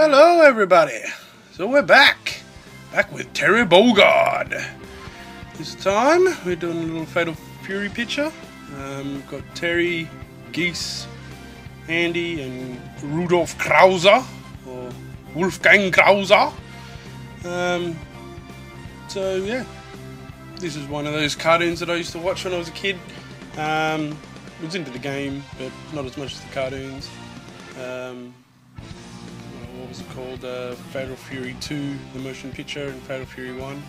Hello everybody! So we're back with Terry Bogard. This time we're doing a little Fatal Fury picture. We've got Terry, Geese, Andy and Rudolf Krause, or Wolfgang Krause. So yeah, this is one of those cartoons that I used to watch when I was a kid. Was into the game, but not as much as the cartoons. What was it called? Fatal Fury 2, the motion picture, and Fatal Fury 1.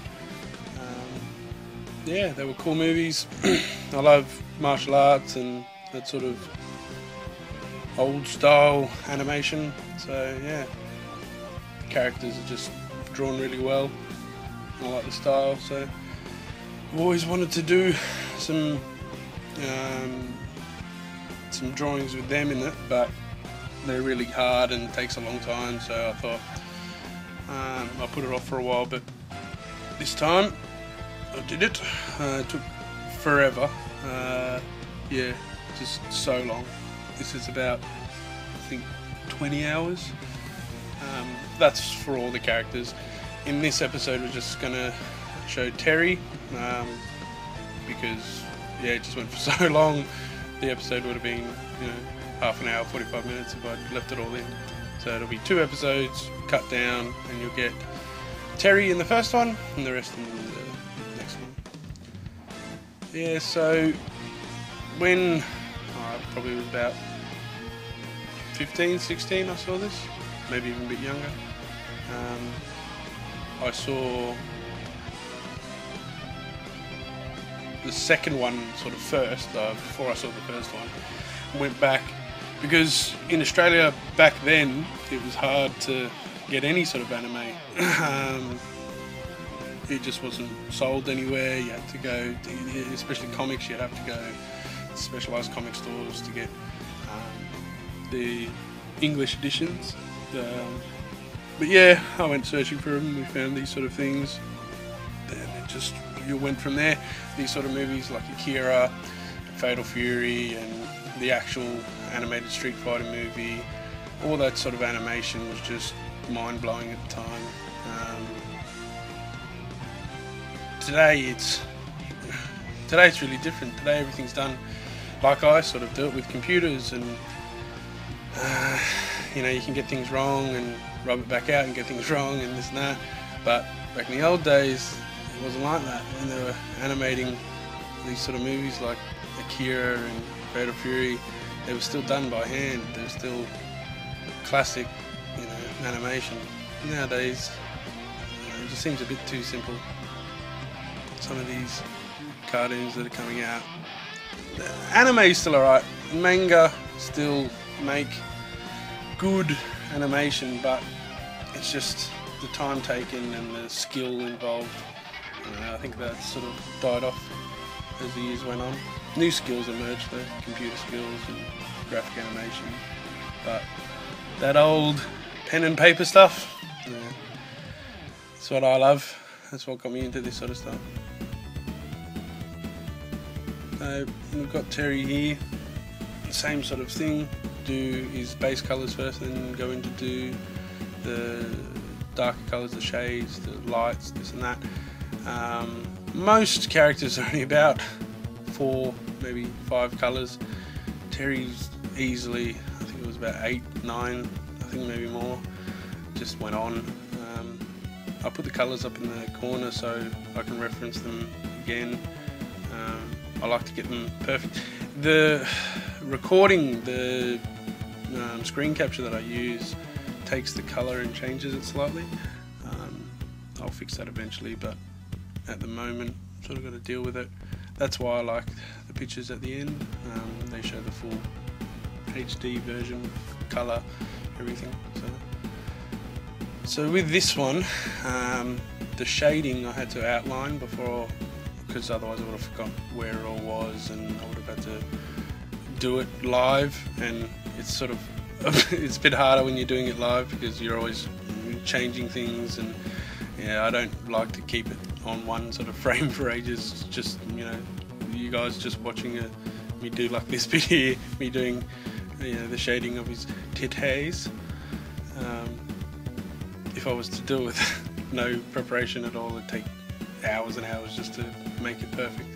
Yeah, they were cool movies. I love martial arts and that sort of old style animation. So yeah, the characters are just drawn really well. I like the style, so I've always wanted to do some drawings with them in it, but they're really hard and it takes a long time, so I thought I'll put it off for a while, but this time I did it. It took forever. Yeah, just so long. This is about, I think, 20 hours. That's for all the characters. In this episode we're just going to show Terry, because yeah, it just went for so long. The episode would have been, half an hour, 45 minutes if I'd left it all in. So it'll be 2 episodes cut down, and you'll get Terry in the first one and the rest in the next one. Yeah, so when I probably was about 15, 16 I saw this, maybe even a bit younger. I saw the second one sort of first, before I saw the first one. Went back because in Australia back then it was hard to get any sort of anime. It just wasn't sold anywhere. You had to go, especially comics, you'd have to go to specialised comic stores to get the English editions. But yeah, I went searching for them. We found these sort of things, and it just went from there. These sort of movies like Akira, Fatal Fury, and the actual animated Street Fighter movie, all that sort of animation was just mind-blowing at the time. Today it's really different. Today everything's done like I sort of do it with computers, and you can get things wrong and rub it back out and get things wrong and this and that. But back in the old days it wasn't like that, and they were animating these sort of movies like Akira and Fatal Fury. They were still done by hand. They were still classic, animation. Nowadays, it just seems a bit too simple. Some of these cartoons that are coming out, the anime is still alright. Manga still make good animation, but it's just the time taken and the skill involved. I think that sort of died off as the years went on. New skills emerged though, computer skills and graphic animation, but that old pen and paper stuff, that's what I love. That's what got me into this sort of stuff. We've got Terry here, same sort of thing. Do his base colours first, then go into do the darker colours, the shades, the lights, this and that. Most characters are only about 4, maybe 5 colours. Terry's easily, I think it was about 8, 9, I think maybe more. Just went on. I put the colours up in the corner so I can reference them again. I like to get them perfect. The recording, the screen capture that I use takes the colour and changes it slightly. I'll fix that eventually, but at the moment sort of got to deal with it. That's why I like the pictures at the end. They show the full HD version, colour, everything. So with this one, the shading I had to outline before, because otherwise I would have forgotten where it all was, and I would have had to do it live, and it's sort of it's a bit harder when you're doing it live because you're always changing things, and I don't like to keep it on one sort of frame for ages. Just you guys just watching me do like this bit here, me doing the shading of his titties. if I was to do it with no preparation at all, it'd take hours and hours just to make it perfect.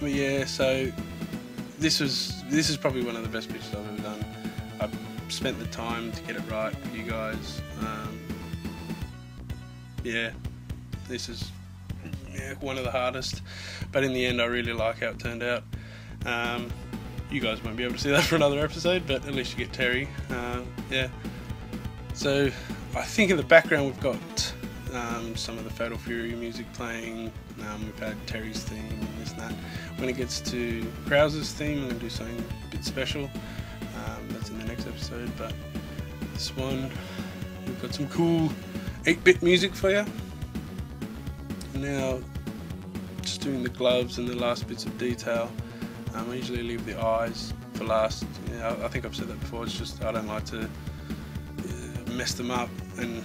But yeah, so this is probably one of the best pictures I've ever done. I've spent the time to get it right for you guys. Yeah, this is one of the hardest, but in the end I really like how it turned out. You guys won't be able to see that for another episode, but at least you get Terry. Yeah, so I think in the background we've got some of the Fatal Fury music playing. We've had Terry's theme and this and that. When it gets to Krause's theme, I'm going to do something a bit special. That's in the next episode, but this one, we've got some cool 8-bit music for you. Now, just doing the gloves and the last bits of detail. I usually leave the eyes for last. Yeah, I think I've said that before. It's just I don't like to mess them up, and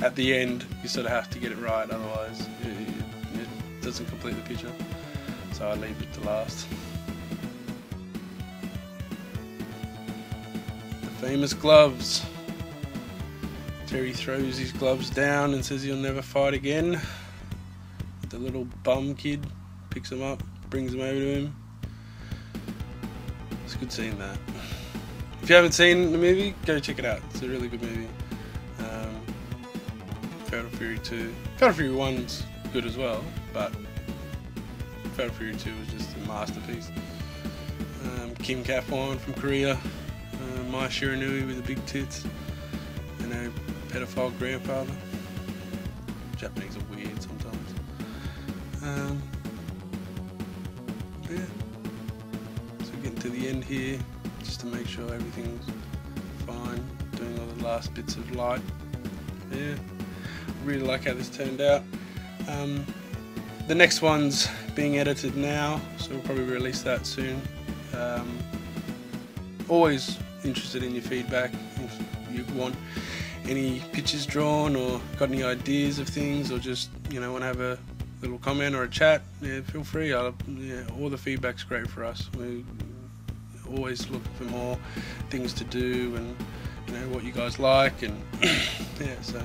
at the end you sort of have to get it right, otherwise it doesn't complete the picture. So I leave it to last. The famous gloves. Terry throws his gloves down and says he'll never fight again. The little bum kid picks them up, brings them over to him. It's good seeing that. If you haven't seen the movie, go check it out. It's a really good movie. Fatal Fury 2. Fatal Fury 1's good as well, but Fatal Fury 2 was just a masterpiece. Kim Kafwan from Korea. Mai Shiranui with the big tits. And her pedophile grandfather. Japanese are weird sometimes. Yeah. So getting to the end here, just to make sure everything's fine. Doing all the last bits of light. Yeah. Really like how this turned out. The next one's being edited now, so we'll probably release that soon. Always interested in your feedback. If you want any pictures drawn or got any ideas of things, or just want to have a little comment or a chat, yeah, feel free. All the feedback's great for us. We always look for more things to do, and what you guys like, and yeah. So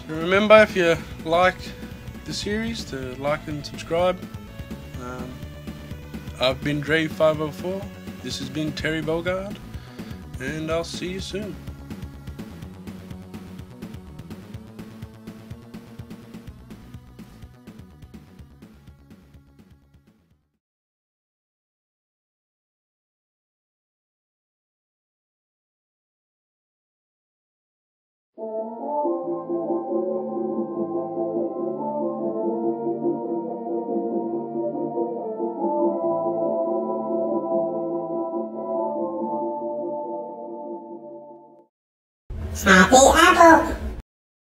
remember, if you like the series, to like and subscribe. I've been Dre504. This has been Terry Bogard, and I'll see you soon. Happy Apple!